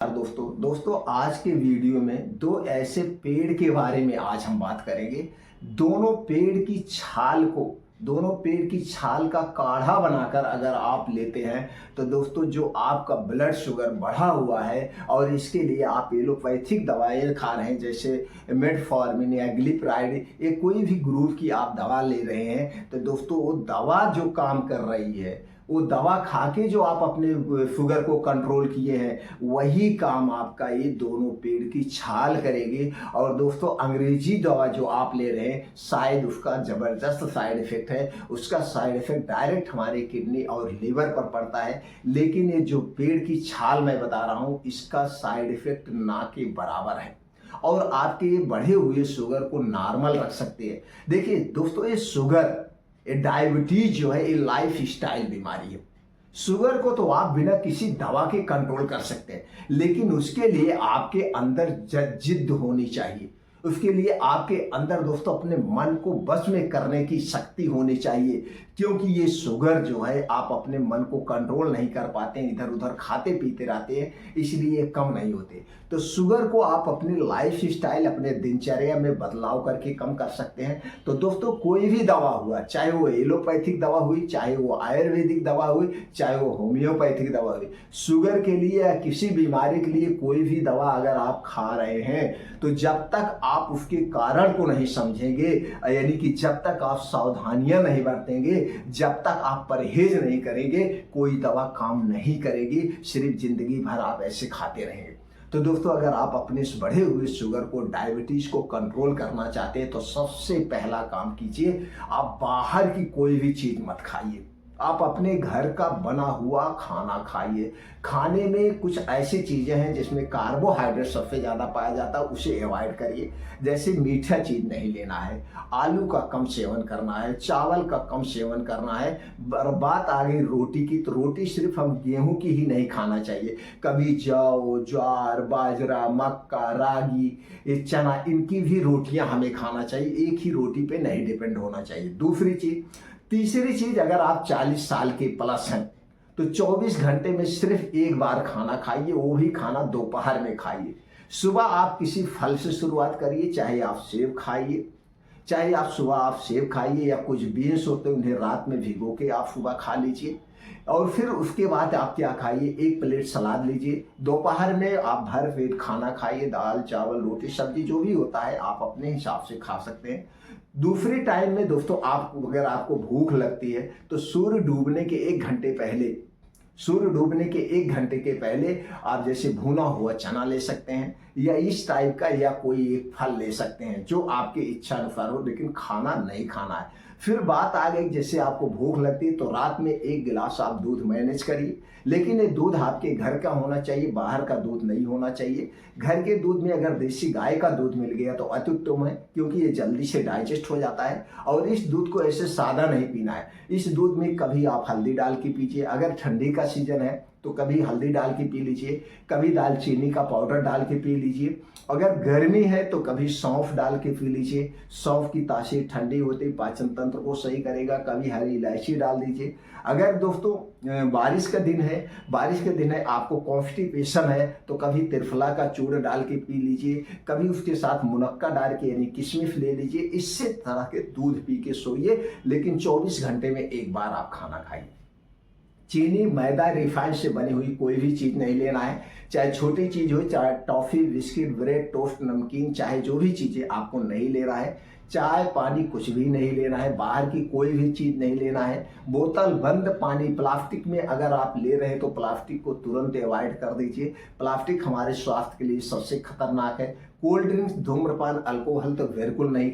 दोस्तों आज के वीडियो में दो ऐसे पेड़ के बारे में आज हम बात करेंगे। दोनों पेड़ की छाल का काढ़ा बनाकर अगर आप लेते हैं तो दोस्तों जो आपका ब्लड शुगर बढ़ा हुआ है और इसके लिए आप एलोपैथिक दवाएं खा रहे हैं जैसे मेटफॉर्मिन या ग्लिसराइड, ये कोई भी ग्रुप की आप दवा ले रहे हैं तो दोस्तों वो दवा जो काम कर रही है, वो दवा खा के जो आप अपने शुगर को कंट्रोल किए हैं वही काम आपका ये दोनों पेड़ की छाल करेगी। और दोस्तों अंग्रेजी दवा जो आप ले रहे हैं शायद उसका ज़बरदस्त साइड इफेक्ट है, उसका साइड इफेक्ट डायरेक्ट हमारे किडनी और लीवर पर पड़ता है, लेकिन ये जो पेड़ की छाल मैं बता रहा हूँ इसका साइड इफेक्ट ना के बराबर है और आपके बढ़े हुए शुगर को नॉर्मल रख सकते हैं। देखिए दोस्तों ये डायबिटीज जो है ये लाइफ स्टाइल बीमारी है। शुगर को तो आप बिना किसी दवा के कंट्रोल कर सकते हैं, लेकिन उसके लिए आपके अंदर जिद्द होनी चाहिए। उसके लिए आपके अंदर दोस्तों अपने मन को बस में करने की शक्ति होनी चाहिए, क्योंकि ये शुगर जो है आप अपने मन को कंट्रोल नहीं कर पाते हैं, इधर उधर खाते पीते रहते हैं, इसलिए कम नहीं होते। तो शुगर को आप अपनी लाइफ स्टाइल अपने दिनचर्या में बदलाव करके कम कर सकते हैं। तो दोस्तों कोई भी दवा हुआ, चाहे वो एलोपैथिक दवा हुई, चाहे वो आयुर्वेदिक दवा हुई, चाहे वो होम्योपैथिक दवा हुई, शुगर के लिए या किसी बीमारी के लिए कोई भी दवा अगर आप खा रहे हैं तो जब तक आप उसके कारण को नहीं समझेंगे, यानी कि जब तक आप सावधानियां नहीं बरतेंगे, जब तक आप परहेज नहीं करेंगे, कोई दवा काम नहीं करेगी, सिर्फ जिंदगी भर आप ऐसे खाते रहेंगे। तो दोस्तों अगर आप अपने इस बढ़े हुए शुगर को, डायबिटीज को कंट्रोल करना चाहते हैं तो सबसे पहला काम कीजिए, आप बाहर की कोई भी चीज मत खाइए, आप अपने घर का बना हुआ खाना खाइए। खाने में कुछ ऐसी चीज़ें हैं जिसमें कार्बोहाइड्रेट सबसे ज़्यादा पाया जाता है, उसे अवॉइड करिए। जैसे मीठा चीज़ नहीं लेना है, आलू का कम सेवन करना है, चावल का कम सेवन करना है। बात आ गई रोटी की, तो रोटी सिर्फ हम गेहूं की ही नहीं खाना चाहिए, कभी जौ, ज्वार, बाजरा, मक्का, रागी, ये चना, इनकी भी रोटियां हमें खाना चाहिए। एक ही रोटी पे नहीं डिपेंड होना चाहिए। तीसरी चीज, अगर आप 40 साल के प्लस हैं तो 24 घंटे में सिर्फ एक बार खाना खाइए, वो भी खाना दोपहर में खाइए। सुबह आप किसी फल से शुरुआत करिए, चाहे आप सेब खाइए या कुछ बीन्स होते हैं उन्हें रात में भिगो के आप सुबह खा लीजिए। और फिर उसके बाद आप क्या खाइए, एक प्लेट सलाद लीजिए। दोपहर में आप भर पेट खाना खाइए, दाल चावल रोटी सब्जी जो भी होता है आप अपने हिसाब से खा सकते हैं। दूसरे टाइम में दोस्तों अगर आपको भूख लगती है तो सूर्य डूबने के 1 घंटे के पहले आप जैसे भुना हुआ चना ले सकते हैं या इस टाइप का, या कोई एक फल ले सकते हैं जो आपके इच्छा अनुसार हो, लेकिन खाना नहीं खाना है। फिर बात आ गई, जैसे आपको भूख लगती है तो रात में 1 गिलास आप दूध मैनेज करिए, लेकिन ये दूध आपके घर का होना चाहिए, बाहर का दूध नहीं होना चाहिए। घर के दूध में अगर देसी गाय का दूध मिल गया तो अति उत्तम है, क्योंकि ये जल्दी से डाइजेस्ट हो जाता है। और इस दूध को ऐसे सादा नहीं पीना है, इस दूध में कभी आप हल्दी डाल के पीजिए, अगर ठंडी का सीजन है तो कभी हल्दी डाल के पी लीजिए, कभी दालचीनी का पाउडर डाल के पी लीजिए, अगर गर्मी है तो कभी सौंफ डाल के पी लीजिए। सौंफ की तासीर ठंडी होती पाचन तंत्र को सही करेगा। कभी हरी इलायची डाल दीजिए। अगर दोस्तों बारिश का दिन है, आपको कॉन्स्टिपेशन है तो कभी त्रिफला का चूर्ण डाल के पी लीजिए, कभी उसके साथ मुनक्का डाल के यानी किशमिश ले लीजिए। इससे तरह के दूध पी के सोइए, लेकिन 24 घंटे में एक बार आप खाना खाइए। चीनी, मैदा, रिफाइंड से बनी हुई कोई भी चीज़ नहीं लेना है, चाहे छोटी चीज़ हो, चाहे टॉफ़ी, बिस्किट, ब्रेड, टोस्ट, नमकीन, चाहे जो भी चीज़ें आपको नहीं लेना है। चाय पानी कुछ भी नहीं लेना है, बाहर की कोई भी चीज़ नहीं लेना है। बोतल बंद पानी, प्लास्टिक में अगर आप ले रहे हैं तो प्लास्टिक को तुरंत अवॉइड कर दीजिए। प्लास्टिक हमारे स्वास्थ्य के लिए सबसे खतरनाक है। कोल्ड ड्रिंक्स, धूम्रपान, अल्कोहल तो बिल्कुल नहीं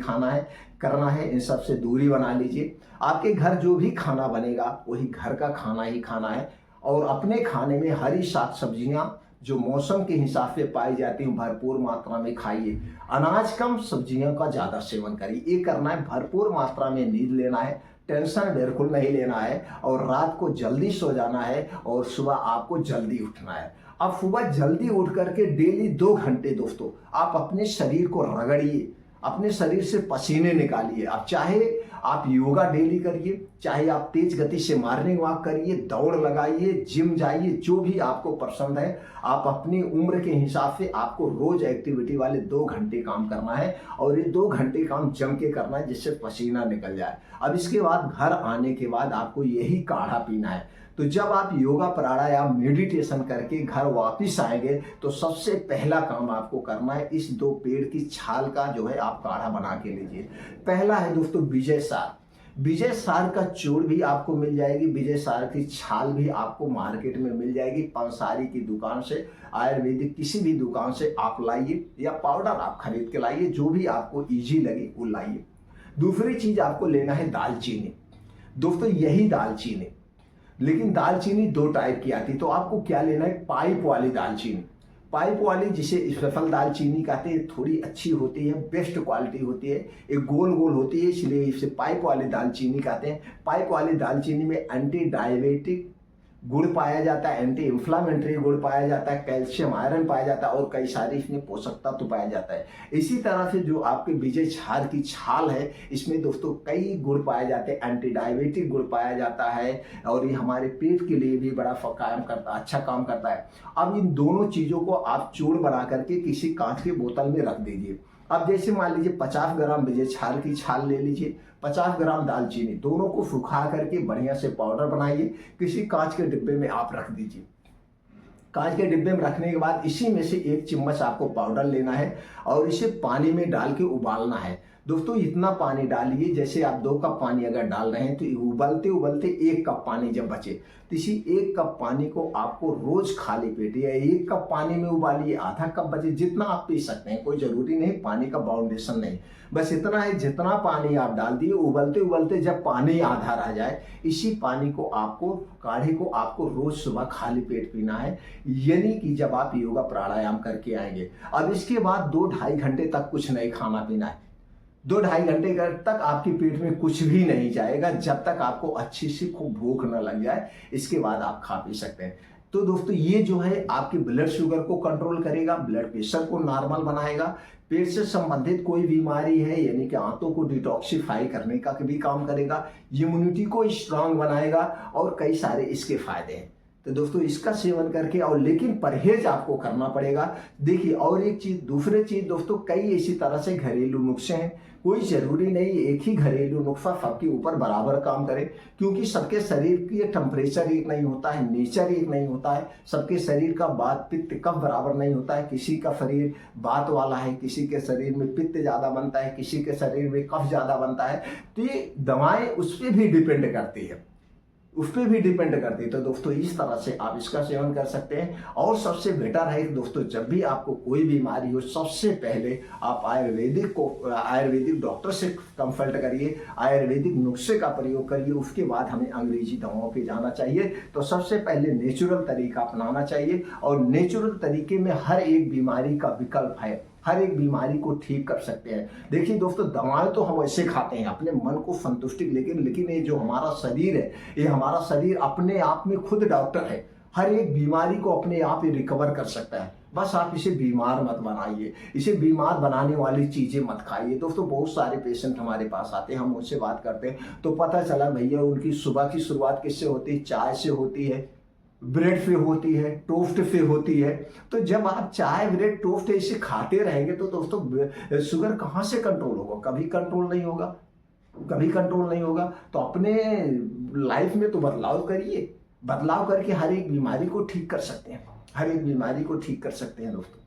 करना है, इन सब से दूरी बना लीजिए। आपके घर जो भी खाना बनेगा वही घर का खाना ही खाना है, और अपने खाने में हरी साग सब्जियां जो मौसम के हिसाब से पाई जाती हैं भरपूर मात्रा में खाइए। अनाज कम, सब्जियों का ज़्यादा सेवन करिए। ये करना है, भरपूर मात्रा में नींद लेना है, टेंशन बिल्कुल नहीं लेना है, और रात को जल्दी सो जाना है और सुबह आपको जल्दी उठना है। अब सुबह जल्दी उठ करके डेली 2 घंटे दोस्तों आप अपने शरीर को रगड़िए, अपने शरीर से पसीने निकालिए। अब चाहे आप योगा डेली करिए, चाहे आप तेज गति से मॉर्निंग वॉक करिए, दौड़ लगाइए, जिम जाइए, जो भी आपको पसंद है। आप अपनी उम्र के हिसाब से आपको रोज एक्टिविटी वाले 2 घंटे काम करना है और ये 2 घंटे काम जम के करना है जिससे पसीना निकल जाए। अब इसके बाद घर आने के बाद आपको यही काढ़ा पीना है। तो जब आप योगा प्राणायाम मेडिटेशन करके घर वापस आएंगे तो सबसे पहला काम आपको करना है, इस 2 पेड़ की छाल का जो है आप काढ़ा बना के लीजिए। पहला है दोस्तों विजय सार। विजय सार का चूर्ण भी आपको मिल जाएगी, विजय सार की छाल भी आपको मार्केट में मिल जाएगी। पंसारी की दुकान से, आयुर्वेदिक किसी भी दुकान से आप लाइए या पाउडर आप खरीद के लाइए, जो भी आपको इजी लगे वो लाइए। दूसरी चीज आपको लेना है दालचीनी। दोस्तों यही दालचीनी, लेकिन दालचीनी 2 टाइप की आती है। तो आपको क्या लेना है, पाइप वाली दालचीनी। पाइप वाली जिसे सफल दालचीनी कहते हैं, थोड़ी अच्छी होती है, बेस्ट क्वालिटी होती है, एक गोल गोल होती है, इसलिए इसे पाइप वाली दालचीनी कहते हैं। पाइप वाली दालचीनी में एंटी डायबिटिक गुड़ पाया जाता है, एंटी इंफ्लामेटरी गुड़ पाया जाता है, कैल्शियम आयरन पाया जाता है और कई सारे इसमें पोषक तत्व तो पाया जाता है। इसी तरह से जो आपके विजय सार की छाल है, इसमें दोस्तों कई गुण पाए जाते हैं, एंटी डायबिटिक गुण पाया जाता है और ये हमारे पेट के लिए भी बड़ा काम करता है, अच्छा काम करता है। अब इन दोनों चीज़ों को आप चूर्ण बना करके किसी कांच के बोतल में रख दीजिए। अब जैसे मान लीजिए 50 ग्राम विजय सार की छाल ले लीजिए, 50 ग्राम दालचीनी, दोनों को सुखा करके बढ़िया से पाउडर बनाइए, किसी कांच के डिब्बे में आप रख दीजिए। कांच के डिब्बे में रखने के बाद इसी में से 1 चम्मच आपको पाउडर लेना है और इसे पानी में डाल के उबालना है। दोस्तों इतना पानी डालिए, जैसे आप 2 कप पानी अगर डाल रहे हैं तो उबलते उबलते 1 कप पानी जब बचे तो इसी 1 कप पानी को आपको रोज खाली पेट या 1 कप पानी में उबालिए, आधा कप बचे, जितना आप पी सकते हैं, कोई जरूरी नहीं, पानी का बाउंडेशन नहीं, बस इतना है जितना पानी आप डाल दिए। उबलते उबलते जब पानी आधा रह जाए, इसी पानी को आपको, काढ़े को आपको रोज सुबह खाली पेट पीना है, यानी कि जब आप योगा प्राणायाम करके आएंगे। अब इसके बाद 2-2.5 घंटे तक कुछ नहीं खाना पीना है। 2-2.5 घंटे तक आपके पेट में कुछ भी नहीं जाएगा, जब तक आपको अच्छी सी खूब भूख न लग जाए। इसके बाद आप खा पी सकते हैं। तो दोस्तों ये जो है आपके ब्लड शुगर को कंट्रोल करेगा, ब्लड प्रेशर को नॉर्मल बनाएगा, पेट से संबंधित कोई बीमारी है यानी कि आंतों को डिटॉक्सिफाई करने का भी काम करेगा, इम्यूनिटी को स्ट्रांग बनाएगा और कई सारे इसके फायदे हैं। तो दोस्तों इसका सेवन करके, और लेकिन परहेज आपको करना पड़ेगा। देखिए और एक चीज, दूसरी चीज दोस्तों, कई इसी तरह से घरेलू नुस्खे हैं, कोई जरूरी नहीं एक ही घरेलू नुस्खा सबके ऊपर बराबर काम करे, क्योंकि सबके शरीर की टेम्परेचर एक नहीं होता है, नेचर एक नहीं होता है, सबके शरीर का वात पित्त कफ बराबर नहीं होता है। किसी का शरीर वात वाला है, किसी के शरीर में पित्त ज्यादा बनता है, किसी के शरीर में कफ ज्यादा बनता है। तो ये दवाएं उस पर भी डिपेंड करती है, उस पर भी डिपेंड करती है। तो दोस्तों इस तरह से आप इसका सेवन कर सकते हैं। और सबसे बेटर है दोस्तों, जब भी आपको कोई बीमारी हो, सबसे पहले आप आयुर्वेदिक डॉक्टर से कंसल्ट करिए, आयुर्वेदिक नुस्खे का प्रयोग करिए, उसके बाद हमें अंग्रेजी दवाओं पे जाना चाहिए। तो सबसे पहले नेचुरल तरीका अपनाना चाहिए और नेचुरल तरीके में हर एक बीमारी का विकल्प है, हर एक बीमारी को ठीक कर सकते हैं। देखिए दोस्तों दवाएं तो हम ऐसे खाते हैं अपने मन को संतुष्टि, लेकिन ये जो हमारा शरीर है, ये हमारा शरीर अपने आप में खुद डॉक्टर है, हर एक बीमारी को अपने आप ही रिकवर कर सकता है। बस आप इसे बीमार मत बनाइए, इसे बीमार बनाने वाली चीजें मत खाइए। दोस्तों बहुत सारे पेशेंट हमारे पास आते हैं, हम उनसे बात करते हैं तो पता चला भैया उनकी सुबह की शुरुआत किससे होती है, चाय से होती है, ब्रेड पे होती है, टोस्ट पे होती है। तो जब आप चाय ब्रेड टोस्ट इसे खाते रहेंगे तो दोस्तों शुगर कहाँ से कंट्रोल होगा, कभी कंट्रोल नहीं होगा, कभी कंट्रोल नहीं होगा। तो अपने लाइफ में तो बदलाव करिए, बदलाव करके हर एक बीमारी को ठीक कर सकते हैं, हर एक बीमारी को ठीक कर सकते हैं दोस्तों।